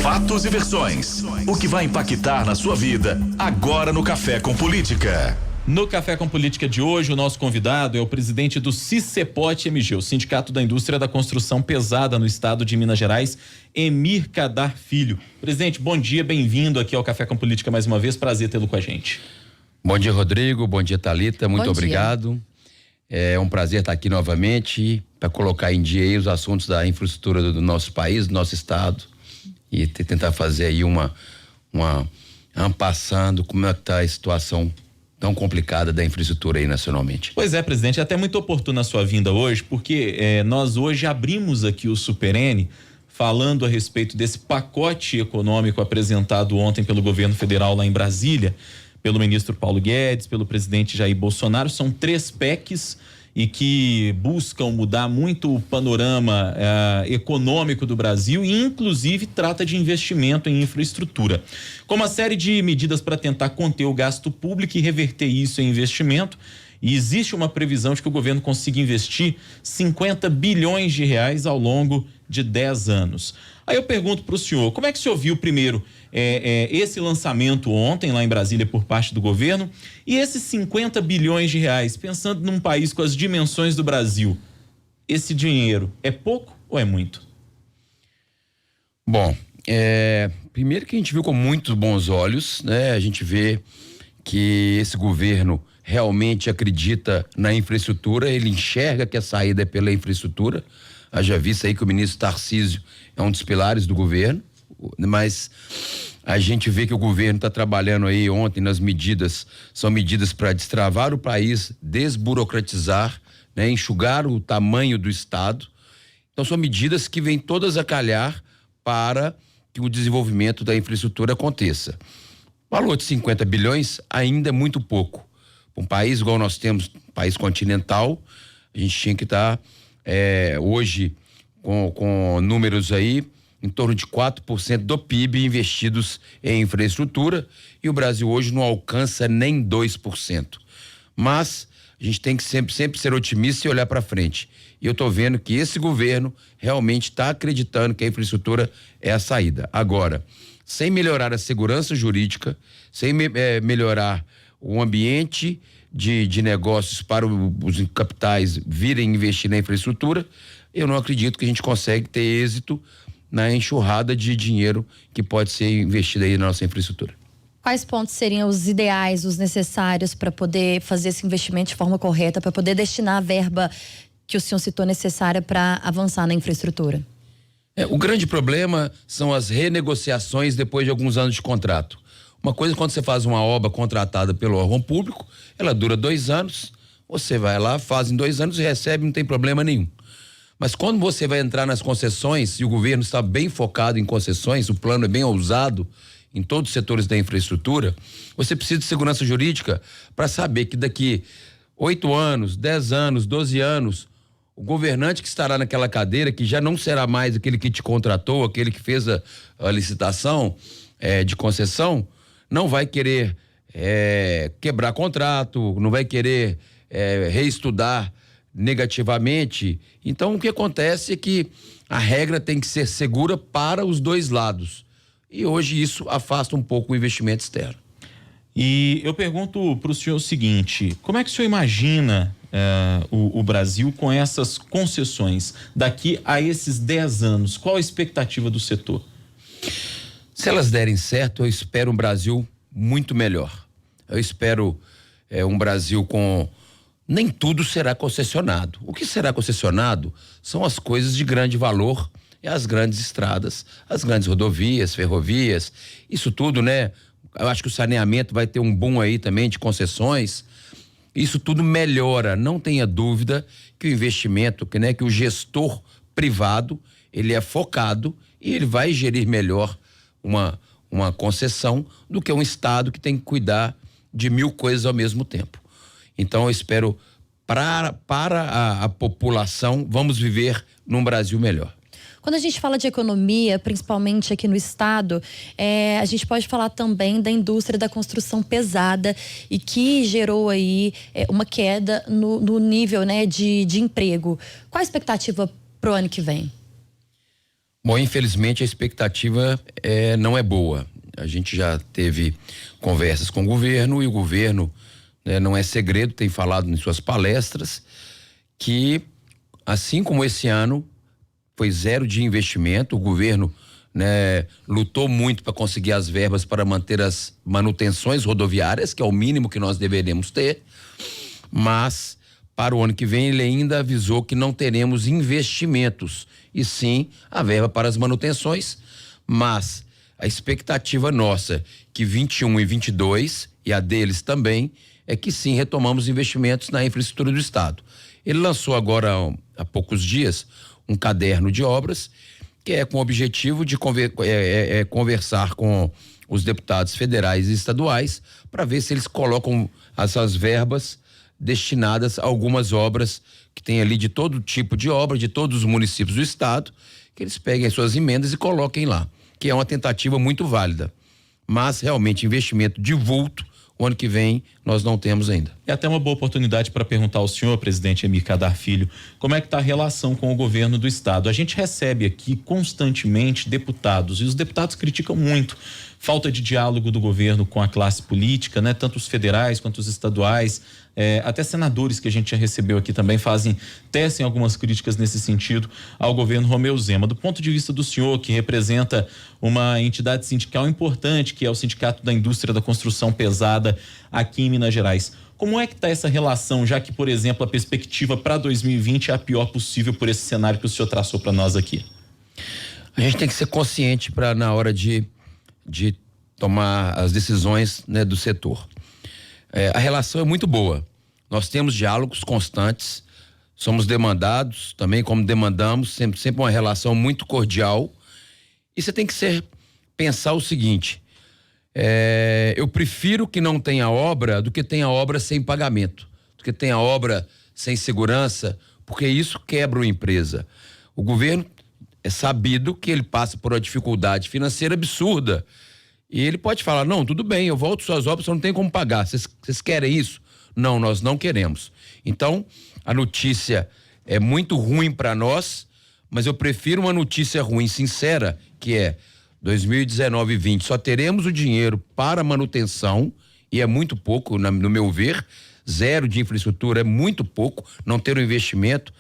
fatos e versões. O que vai impactar na sua vida agora no Café com Política. No Café com Política de hoje, o nosso convidado é o presidente do CICEPOT-MG, o Sindicato da Indústria da Construção Pesada no estado de Minas Gerais, Emir Kadar Filho. Presidente, bom dia, bem-vindo aqui ao Café com Política mais uma vez, prazer tê-lo com a gente. Bom dia, Rodrigo, bom dia, Thalita, muito Bom obrigado. É um prazer estar aqui novamente para colocar em dia aí os assuntos da infraestrutura do nosso país, do nosso estado e tentar fazer aí uma passando como é que tá a situação tão complicada da infraestrutura aí nacionalmente. Pois é, presidente, é até muito oportuna a sua vinda hoje, porque nós hoje abrimos aqui o Super N falando a respeito desse pacote econômico apresentado ontem pelo governo federal lá em Brasília, pelo ministro Paulo Guedes, pelo presidente Jair Bolsonaro. São 3 PECs e que buscam mudar muito o panorama econômico do Brasil e inclusive trata de investimento em infraestrutura. Com uma série de medidas para tentar conter o gasto público e reverter isso em investimento, e existe uma previsão de que o governo consiga investir 50 bilhões de reais ao longo de 10 anos. Aí eu pergunto para o senhor, como é que o senhor viu primeiro esse lançamento ontem lá em Brasília por parte do governo e esses 50 bilhões de reais, pensando num país com as dimensões do Brasil, esse dinheiro é pouco ou é muito? Bom, primeiro que a gente viu com muitos bons olhos, né? A gente vê que esse governo realmente acredita na infraestrutura, ele enxerga que a saída é pela infraestrutura. Haja visto aí que o ministro Tarcísio é um dos pilares do governo, mas a gente vê que o governo está trabalhando aí ontem nas medidas, são medidas para destravar o país, desburocratizar, né, enxugar o tamanho do Estado. Então são medidas que vêm todas a calhar para que o desenvolvimento da infraestrutura aconteça. O valor de 50 bilhões ainda é muito pouco. Um país igual nós temos, país continental, a gente tinha que estar hoje com números aí em torno de 4% do PIB investidos em infraestrutura, e o Brasil hoje não alcança nem 2%. Mas a gente tem que sempre ser otimista e olhar para frente. E eu estou vendo que esse governo realmente está acreditando que a infraestrutura é a saída. Agora, sem melhorar a segurança jurídica, sem melhorar o ambiente de negócios para os capitais virem investir na infraestrutura, eu não acredito que a gente consegue ter êxito na enxurrada de dinheiro que pode ser investido aí na nossa infraestrutura. Quais pontos seriam os ideais, os necessários para poder fazer esse investimento de forma correta, para poder destinar a verba que o senhor citou necessária para avançar na infraestrutura? O grande problema são as renegociações depois de alguns anos de contrato. Uma coisa, quando você faz uma obra contratada pelo órgão público, ela dura 2 anos, você vai lá, faz em 2 anos e recebe, não tem problema nenhum. Mas quando você vai entrar nas concessões, e o governo está bem focado em concessões, o plano é bem ousado em todos os setores da infraestrutura, você precisa de segurança jurídica para saber que daqui 8 anos, 10 anos, 12 anos, o governante que estará naquela cadeira, que já não será mais aquele que te contratou, aquele que fez a licitação de concessão, não vai querer quebrar contrato, não vai querer reestudar negativamente. Então o que acontece é que a regra tem que ser segura para os 2 lados. E hoje isso afasta um pouco o investimento externo. E eu pergunto para o senhor o seguinte, como é que o senhor imagina o Brasil com essas concessões daqui a esses 10 anos? Qual a expectativa do setor? Se elas derem certo, eu espero um Brasil muito melhor. Eu espero um Brasil com... Nem tudo será concessionado. O que será concessionado são as coisas de grande valor, as grandes estradas, as grandes rodovias, ferrovias, isso tudo, né? Eu acho que o saneamento vai ter um boom aí também de concessões. Isso tudo melhora, não tenha dúvida que o investimento, que o gestor privado, ele é focado e ele vai gerir melhor uma concessão do que um Estado que tem que cuidar de 1000 coisas ao mesmo tempo. Então eu espero para a população, vamos viver num Brasil melhor. Quando a gente fala de economia, principalmente aqui no estado, a gente pode falar também da indústria da construção pesada e que gerou aí uma queda no nível, né, de emprego. Qual a expectativa pro ano que vem? Bom, infelizmente a expectativa não é boa. A gente já teve conversas com o governo e o governo, não é segredo, tem falado em suas palestras que, assim como esse ano foi zero de investimento, o governo lutou muito para conseguir as verbas para manter as manutenções rodoviárias, que é o mínimo que nós deveríamos ter, mas para o ano que vem ele ainda avisou que não teremos investimentos, e sim a verba para as manutenções, mas a expectativa nossa que 21 e 22 e a deles também é que sim retomamos investimentos na infraestrutura do estado. Ele lançou agora há poucos dias um caderno de obras que é com o objetivo de conversar com os deputados federais e estaduais para ver se eles colocam essas verbas destinadas a algumas obras que tem ali de todo tipo de obra, de todos os municípios do estado, que eles peguem as suas emendas e coloquem lá, que é uma tentativa muito válida. Mas realmente investimento de vulto, o ano que vem nós não temos ainda. É até uma boa oportunidade para perguntar ao senhor, presidente Emir Kadar Filho, como é que está a relação com o governo do estado? A gente recebe aqui constantemente deputados e os deputados criticam muito falta de diálogo do governo com a classe política, tanto os federais quanto os estaduais, até senadores que a gente já recebeu aqui também tecem algumas críticas nesse sentido ao governo Romeu Zema. Do ponto de vista do senhor, que representa uma entidade sindical importante, que é o Sindicato da Indústria da Construção Pesada aqui em Minas Gerais, como é que está essa relação, já que, por exemplo, a perspectiva para 2020 é a pior possível por esse cenário que o senhor traçou para nós aqui? A gente tem que ser consciente para na hora de tomar as decisões do setor. A relação é muito boa. Nós temos diálogos constantes, somos demandados também, como demandamos, sempre uma relação muito cordial. E você tem que pensar o seguinte: eu prefiro que não tenha obra do que tenha obra sem pagamento, do que tenha obra sem segurança, porque isso quebra a empresa. O governo é sabido que ele passa por uma dificuldade financeira absurda. E ele pode falar: não, tudo bem, eu volto suas obras, você não tem como pagar. Vocês querem isso? Não, nós não queremos. Então, a notícia é muito ruim para nós, mas eu prefiro uma notícia ruim, sincera, que é 2019 e 20 só teremos o dinheiro para manutenção, e é muito pouco, no meu ver, zero de infraestrutura é muito pouco, não ter o investimento.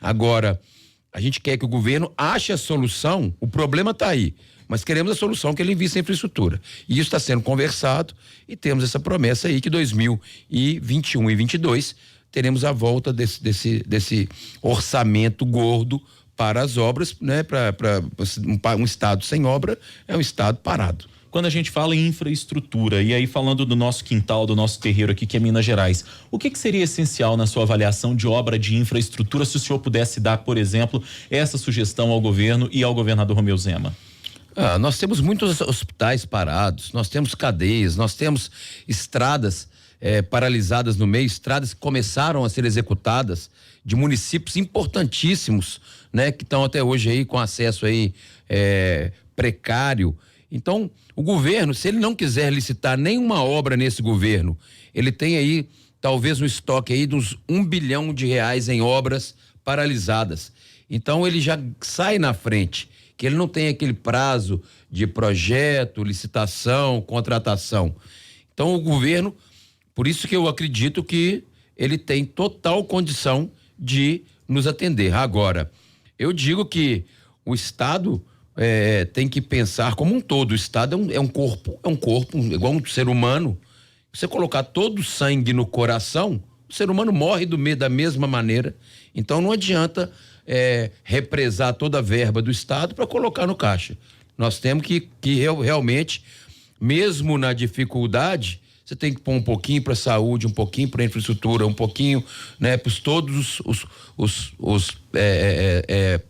Agora, a gente quer que o governo ache a solução, o problema está aí, mas queremos a solução que ele invista em infraestrutura. E isso está sendo conversado e temos essa promessa aí que 2021 e 22 teremos a volta desse orçamento gordo para as obras, para um estado sem obra é um estado parado. Quando a gente fala em infraestrutura, e aí falando do nosso quintal, do nosso terreiro aqui, que é Minas Gerais, o que seria essencial na sua avaliação de obra de infraestrutura, se o senhor pudesse dar, por exemplo, essa sugestão ao governo e ao governador Romeu Zema? Nós temos muitos hospitais parados, nós temos cadeias, nós temos estradas paralisadas no meio, estradas que começaram a ser executadas de municípios importantíssimos, que estão até hoje aí com acesso aí precário. Então, o governo, se ele não quiser licitar nenhuma obra nesse governo, ele tem aí talvez um estoque aí de uns R$1 bilhão em obras paralisadas. Então, ele já sai na frente, que ele não tem aquele prazo de projeto, licitação, contratação. Então, o governo, por isso que eu acredito que ele tem total condição de nos atender. Agora, eu digo que o Estado tem que pensar como um todo. O Estado é um corpo igual um ser humano. Você colocar todo o sangue no coração, o ser humano morre da mesma maneira. Então não adianta represar toda a verba do Estado para colocar no caixa. Nós temos que realmente, mesmo na dificuldade, você tem que pôr um pouquinho para a saúde, um pouquinho para a infraestrutura, um pouquinho, para todos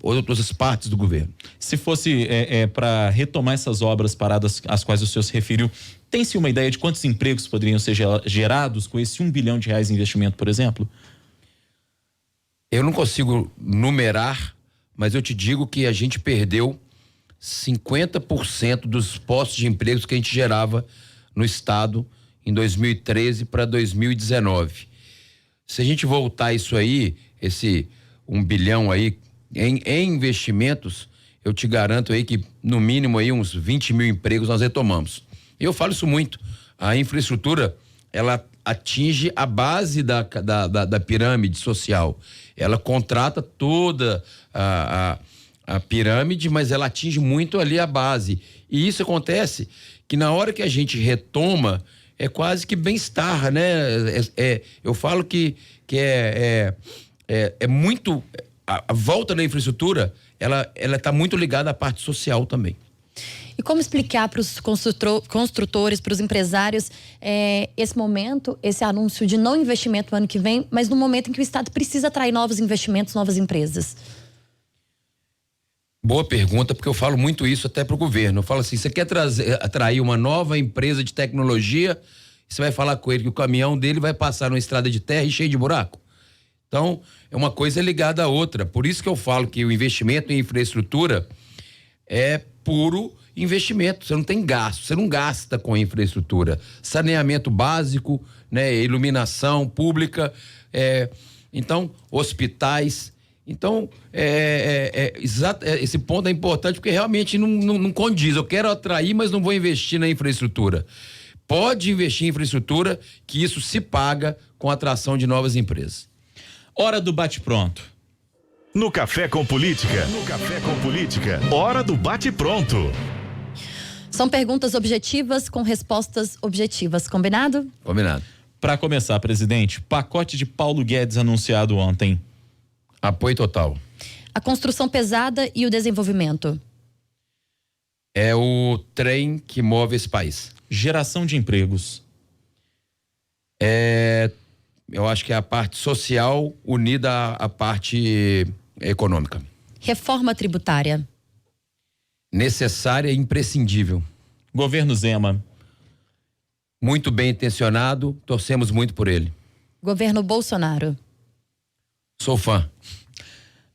outras partes do governo. Se fosse para retomar essas obras paradas às quais o senhor se referiu, tem-se uma ideia de quantos empregos poderiam ser gerados com esse R$1 bilhão de investimento, por exemplo? Eu não consigo numerar, mas eu te digo que a gente perdeu 50% dos postos de empregos que a gente gerava no estado em 2013 para 2019. Se a gente voltar isso aí, esse R$1 bilhão aí em investimentos, eu te garanto aí que no mínimo aí uns 20 mil empregos nós retomamos. E eu falo isso muito. A infraestrutura, ela atinge a base da pirâmide social. Ela contrata toda a pirâmide, mas ela atinge muito ali a base. E isso acontece que na hora que a gente retoma, é quase que bem-estar, né? Eu falo que é muito... A volta da infraestrutura, ela está muito ligada à parte social também. E como explicar para os construtores, para os empresários, esse momento, esse anúncio de não investimento no ano que vem, mas no momento em que o Estado precisa atrair novos investimentos, novas empresas? Boa pergunta, porque eu falo muito isso até para o governo. Eu falo assim, você quer atrair uma nova empresa de tecnologia, você vai falar com ele que o caminhão dele vai passar numa estrada de terra e cheio de buraco. Então, é uma coisa ligada à outra. Por isso que eu falo que o investimento em infraestrutura é puro investimento. Você não tem gasto, você não gasta com infraestrutura. Saneamento básico, né? Iluminação pública, então, hospitais. Então, esse ponto é importante porque realmente não condiz. Eu quero atrair, mas não vou investir na infraestrutura. Pode investir em infraestrutura, que isso se paga com a atração de novas empresas. Hora do bate-pronto. No Café com Política. No Café com Política. Hora do bate-pronto. São perguntas objetivas com respostas objetivas. Combinado? Combinado. Para começar, presidente, pacote de Paulo Guedes anunciado ontem. Apoio total. A construção pesada e o desenvolvimento. É o trem que move esse país. Geração de empregos. Eu acho que é a parte social unida à parte econômica. Reforma tributária. Necessária e imprescindível. Governo Zema. Muito bem intencionado, torcemos muito por ele. Governo Bolsonaro. Sou fã.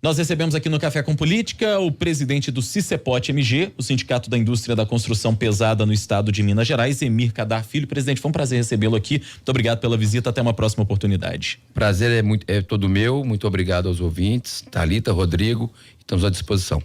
Nós recebemos aqui no Café com Política o presidente do Cicepote MG, o Sindicato da Indústria da Construção Pesada no estado de Minas Gerais, Emir Kadar Filho. Presidente, foi um prazer recebê-lo aqui. Muito obrigado pela visita. Até uma próxima oportunidade. Prazer é todo meu. Muito obrigado aos ouvintes. Thalita, Rodrigo, estamos à disposição.